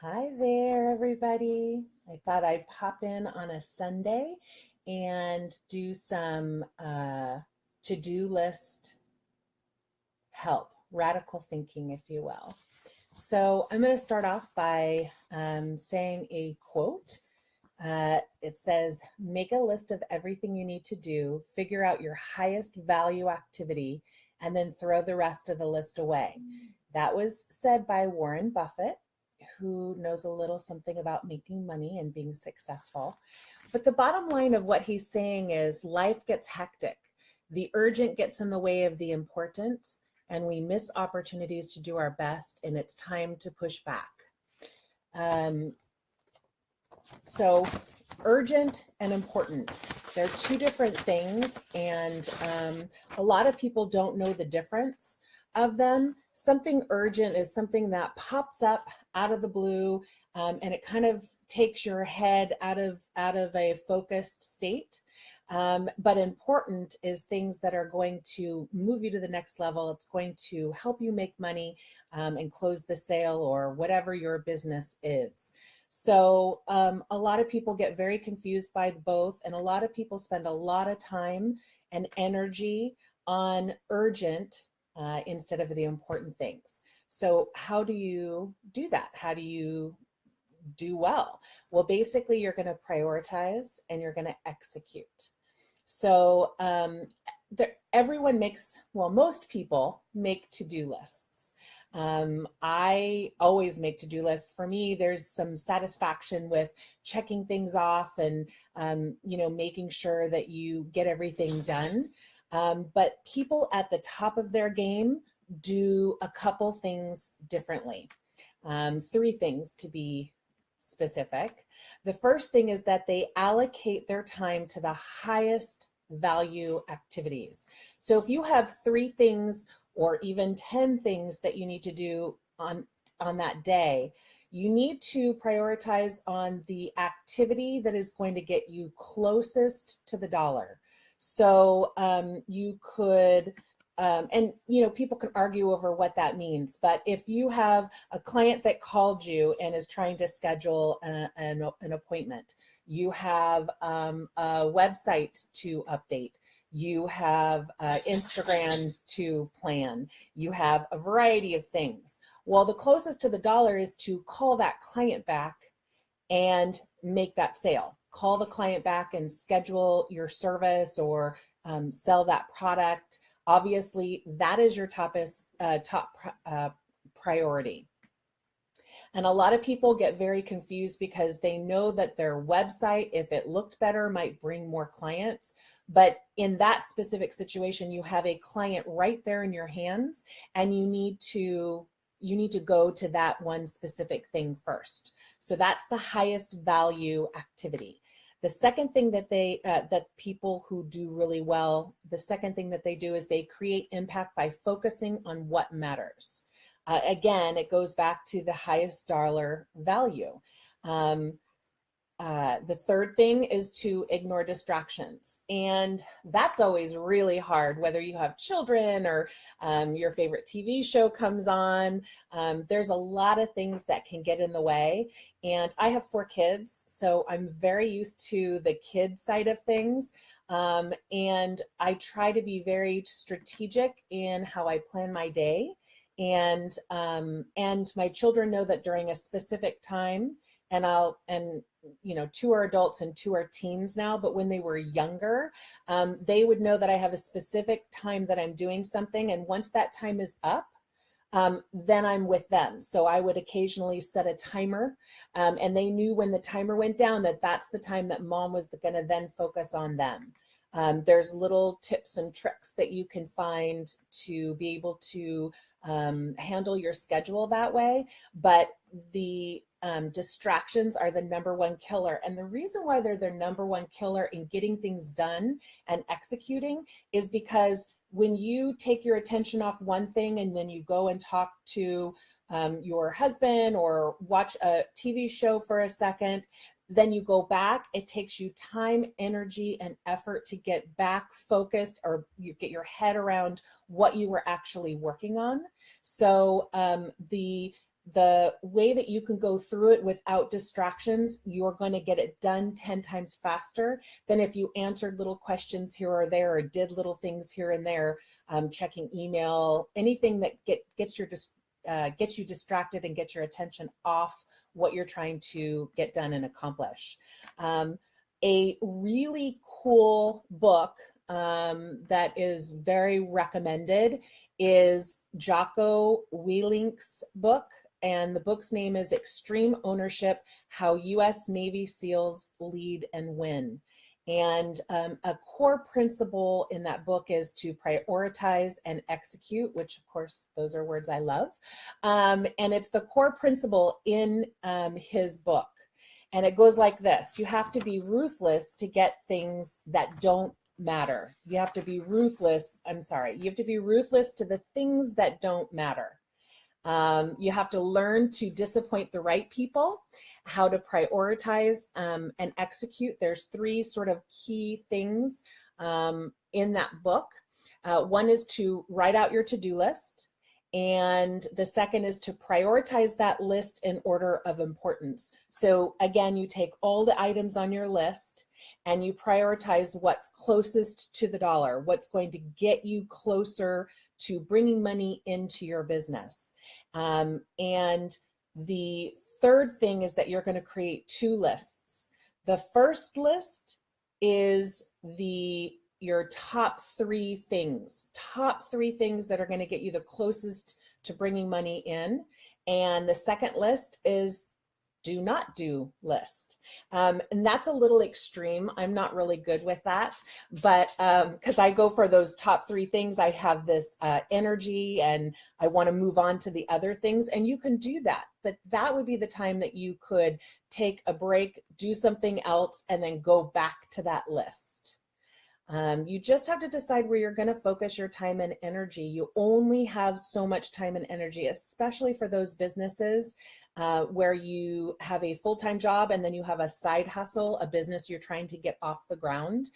Hi there, everybody. I thought I'd pop in on a Sunday and do some to-do list help, radical thinking, if you will. So I'm going to start off by saying a quote. It says, make a list of everything you need to do, figure out your highest value activity, and then throw the rest of the list away. That was said by Warren Buffett, who knows a little something about making money and being successful. But the bottom line of what he's saying is life gets hectic. The urgent gets in the way of the important, and we miss opportunities to do our best, and it's time to push back. Um, so urgent and important, they're two different things, and a lot of people don't know the difference of them. Something urgent is something that pops up out of the blue, and it kind of takes your head out of a focused state. But important is things that are going to move you to the next level. It's going to help you make money and close the sale or whatever your business is. So a lot of people get very confused by both, and a lot of people spend a lot of time and energy on urgent instead of the important things. So how do you do that? How do you do well? Well, basically, you're going to prioritize and you're going to execute. So everyone makes, well, most people make to-do lists. I always make to-do lists. For me, there's some satisfaction with checking things off and, making sure that you get everything done. But people at the top of their game do a couple things differently. Three things to be specific. The first thing is that they allocate their time to the highest value activities. So if you have three things or even 10 things that you need to do on that day, you need to prioritize on the activity that is going to get you closest to the dollar. So you could people can argue over what that means, but if you have a client that called you and is trying to schedule an appointment, you have a website to update, you have Instagrams to plan, you have a variety of things. Well, the closest to the dollar is to call that client back and make that sale. Call the client back and schedule your service or sell that product. Obviously, that is your top priority. And a lot of people get very confused because they know that their website, if it looked better, might bring more clients. But in that specific situation, you have a client right there in your hands, and you need to go to that one specific thing first. So that's the highest value activity. The second thing that that people who do really well, the second thing that they do is they create impact by focusing on what matters. Again, it goes back to the highest dollar value. The third thing is to ignore distractions. And that's always really hard, whether you have children or your favorite TV show comes on. There's a lot of things that can get in the way. And I have 4 kids, so I'm very used to the kid side of things. And I try to be very strategic in how I plan my day. And my children know that during a specific time, and 2 are adults and 2 are teens now, but when they were younger, they would know that I have a specific time that I'm doing something. And once that time is up, then I'm with them. So I would occasionally set a timer, and they knew when the timer went down that that's the time that mom was going to then focus on them. There's little tips and tricks that you can find to be able to handle your schedule that way. But the distractions are the number one killer. And the reason why they're the number one killer in getting things done and executing is because when you take your attention off one thing and then you go and talk to your husband or watch a TV show for a second, then you go back, it takes you time, energy, and effort to get back focused or you get your head around what you were actually working on. So the the way that you can go through it without distractions, you're going to get it done 10 times faster than if you answered little questions here or there, or did little things here and there, checking email, anything that gets you distracted and gets your attention off what you're trying to get done and accomplish. A really cool book that is very recommended is Jocko Willink's book. And the book's name is Extreme Ownership: How U.S. Navy SEALs Lead and Win. And a core principle in that book is to prioritize and execute, which of course, those are words I love. And it's the core principle in his book. And it goes like this: you have to be ruthless to get things that don't matter. You have to be ruthless. You have to be ruthless to the things that don't matter. You have to learn to disappoint the right people, how to prioritize and execute. There's 3 sort of key things in that book. One is to write out your to-do list. And the second is to prioritize that list in order of importance. So again, you take all the items on your list and you prioritize what's closest to the dollar, what's going to get you closer to bringing money into your business. And the third thing is that you're going to create 2 lists. The first list is your top 3 things that are going to get you the closest to bringing money in. And the second list is do not do list. And that's a little extreme. I'm not really good with that, but because I go for those top 3 things, I have this energy and I want to move on to the other things, and you can do that. But that would be the time that you could take a break, do something else, and then go back to that list. You just have to decide where you're going to focus your time and energy. You only have so much time and energy, especially for those businesses where you have a full-time job and then you have a side hustle, a business you're trying to get off the ground.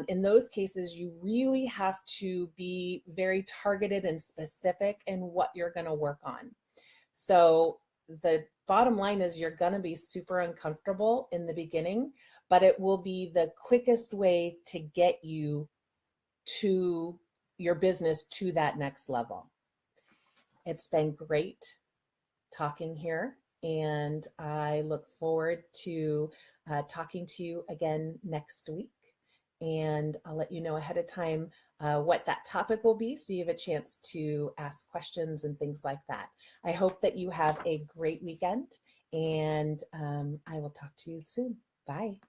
In those cases, you really have to be very targeted and specific in what you're going to work on. So the bottom line is you're going to be super uncomfortable in the beginning, but it will be the quickest way to get you to your business to that next level. It's been great talking here, and I look forward to talking to you again next week. And I'll let you know ahead of time what that topic will be, so you have a chance to ask questions and things like that. I hope that you have a great weekend, and I will talk to you soon. Bye.